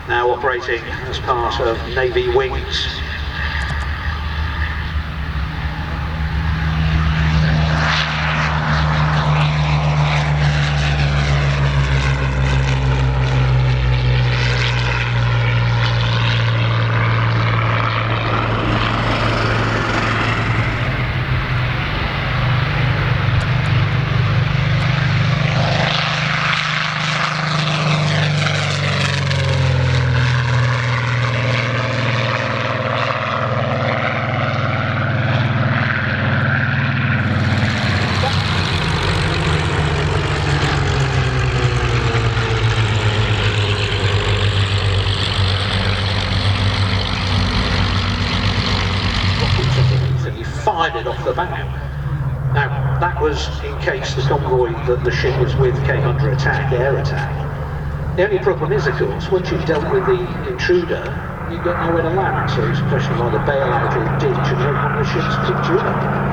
now operating as part of Navy Wings. Fired it off the bow. Now, that was in case the convoy that the ship was with came under attack, air attack. The only problem is, of course, once you've dealt with the intruder, you've got nowhere to land, so it's a question of either bail out or ditch and hope one of the ships picked you up.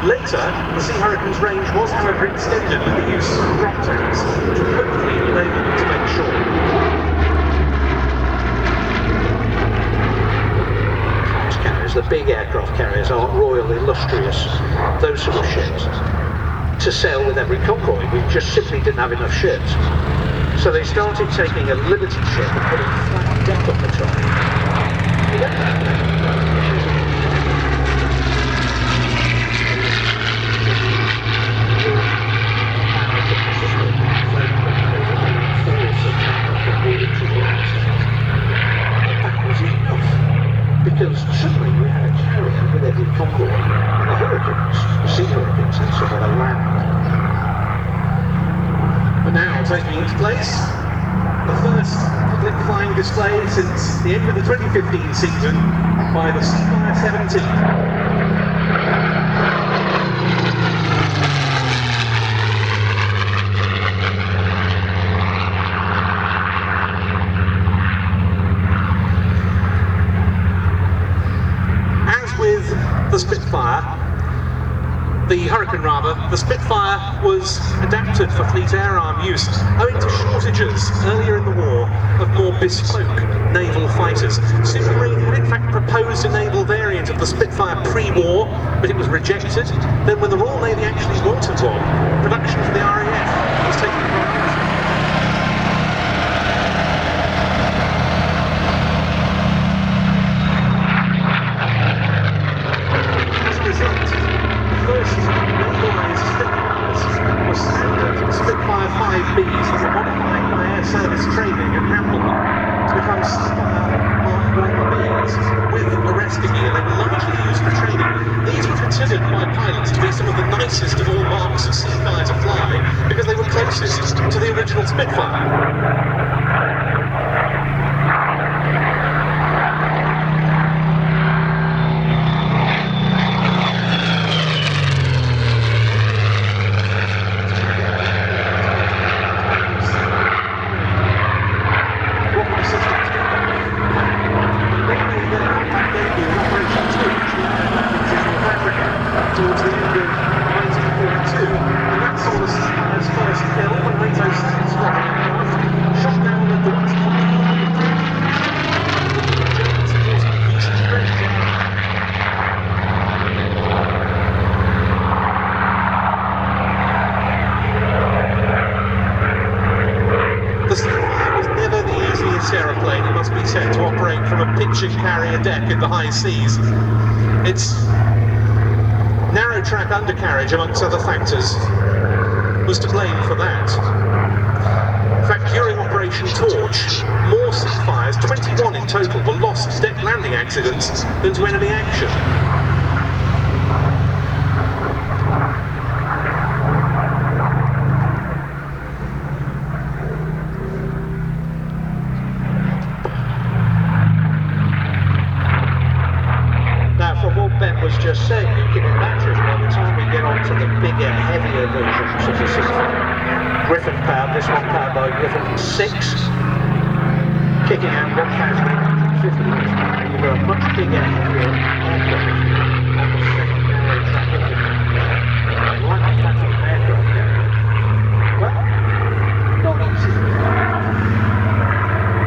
Later, the Sea Hurricane's range was, however, extended with the use of drop tanks, which would hopefully enable them to make shore. Class carriers, the big aircraft carriers, aren't royal, illustrious, those sort of ships, to sail with every convoy. We just simply didn't have enough ships. So they started taking a limited ship and putting a flat deck on the top. Because suddenly we had a carrier with every convoy, and the Hurricanes, the Sea Hurricanes, had somewhere to land. But now taking its place, the first public flying display since the end of the 2015 season by the Seafire F.Mk.XVII. The Spitfire, the Hurricane rather, the Spitfire was adapted for fleet air arm use owing to shortages earlier in the war of more bespoke naval fighters. Supermarine had in fact proposed a naval variant of the Spitfire pre-war, but it was rejected. Then when the Royal Navy actually wanted one, production for the RAF was taken priority. Spitfire 5Bs that were modified by air service training and handling to become Seafire Mk.1Bs with arresting gear. They were largely used for training. These were considered by pilots to be some of the nicest of all marks of Seafire to fly because they were closest to the original Spitfire. Towards the end of 1942, and that saw the Seafire's first kill when NATO 7 squadron this aeroplane, it must be said, to operate from a pitch and carrier deck in the high seas. Its narrow track undercarriage, amongst other factors, was to blame for that. In fact, during Operation Torch, more Seafires, 21 in total, were lost to deck landing accidents than to enemy action. Was just said, you can imagine by the time we get on to the bigger, heavier versions of the Seafire, Griffin powered, this one powered by Griffin 6, kicking out 1,850 horsepower, you've got a much bigger, heavier aircraft on the second narrow track infantry. Like that of an aircraft carrier, well, not easy.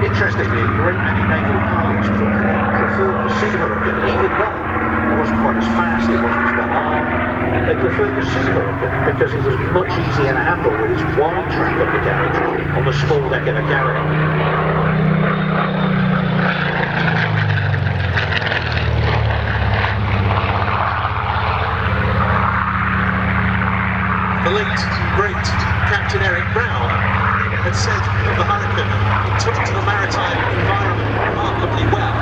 Interestingly, a great many naval pilots preferred the Sea Hurricane, even though it wasn't quite as fast, it wasn't as well armed. They preferred the Sea Hurricane because it was much easier to handle with its wide track undercarriage on the small deck of a carrier. The late, great Captain Eric Brown had said of the Hurricane, it took to the maritime environment remarkably well.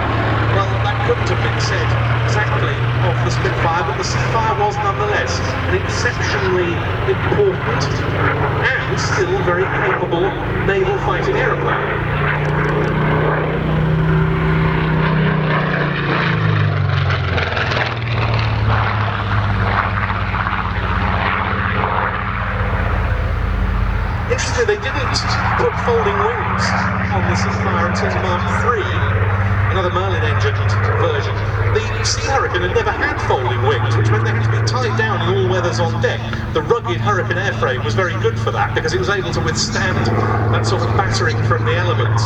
Well, that couldn't have been said exactly of the Spitfire, but the Seafire was nonetheless an exceptionally important and still very capable naval fighting aeroplane. Interestingly, they didn't put folding wings on the Seafire until Mark III, another Merlin-engined version. The Sea Hurricane had never had folding wings, which meant they had to be tied down in all weathers on deck. The rugged Hurricane airframe was very good for that because it was able to withstand that sort of battering from the elements.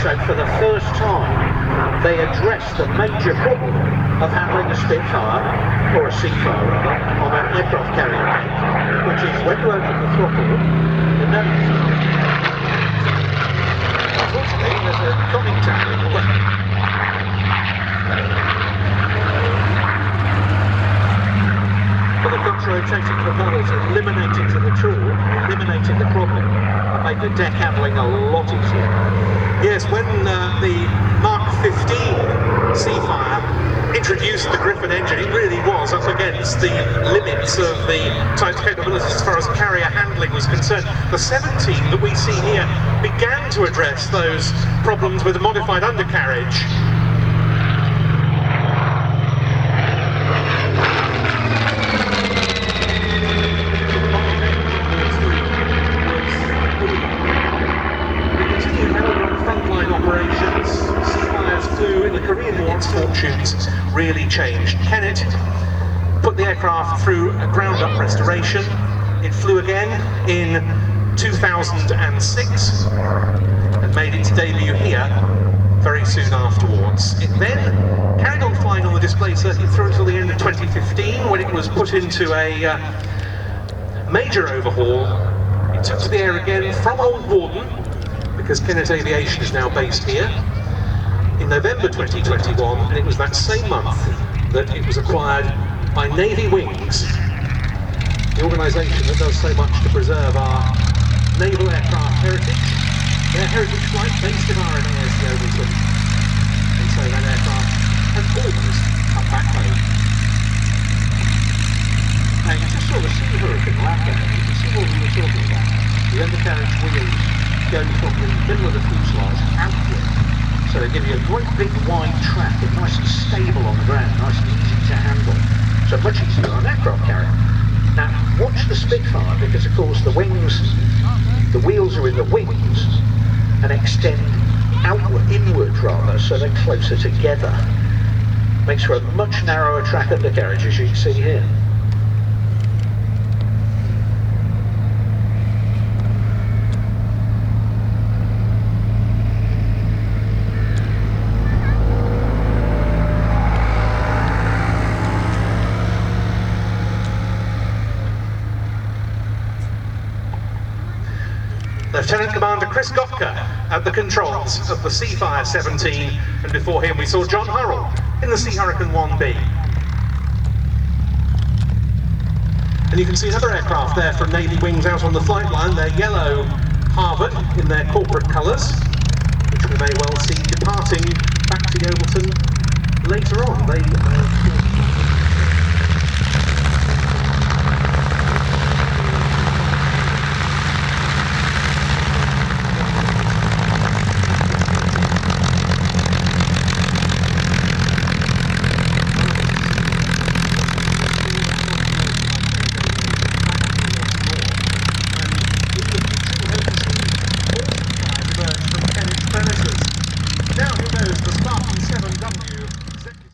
So for the first time, they addressed the major problem of handling a Spitfire, or a Seafire rather, on an aircraft carrier deck, which is when you open the throttle, the nose. Unfortunately, there's a conning tower in the way. But the rotating propellers eliminated the tool, eliminated the problem, and made the deck handling a lot easier. Yes, when the Mk.XVII Seafire introduced the Griffin engine, it really was up against the limits of the type's capabilities as far as carrier handling was concerned. The 17 that we see here began to address those problems with a modified undercarriage. Fortunes really changed. Kennet put the aircraft through a ground-up restoration. It flew again in 2006 and made its debut here very soon afterwards. It then carried on flying on the display circuit through until the end of 2015, when it was put into a major overhaul. It took to the air again from Old Warden, because Kennet Aviation is now based here, in November 2021, and it was that same month that it was acquired by Navy Wings the organisation that does so much to preserve our naval aircraft heritage. Their heritage flight based in RNAS the Overton, and so that aircraft has almost come back home. Now you just saw the sea hurricane lap there, you can see what we were talking about. The undercarriage wheels go from the middle of the fuselage outward, so they give you a great big wide track and nice and stable on the ground, nice and easy to handle. So much easier on an aircraft carrier. Now watch the Spitfire, because of course the wings, the wheels are in the wings and extend outward, inward rather, so they're closer together. Makes for a much narrower track undercarriage, as you can see here. Lieutenant Commander Chris Gofka at the controls of the Seafire 17, and before him we saw John Hurrell in the Sea Hurricane 1B. And you can see another aircraft there from Navy Wings out on the flight line. They're yellow Harvard in their corporate colours, which we may well see departing back to Yeovilton later on. They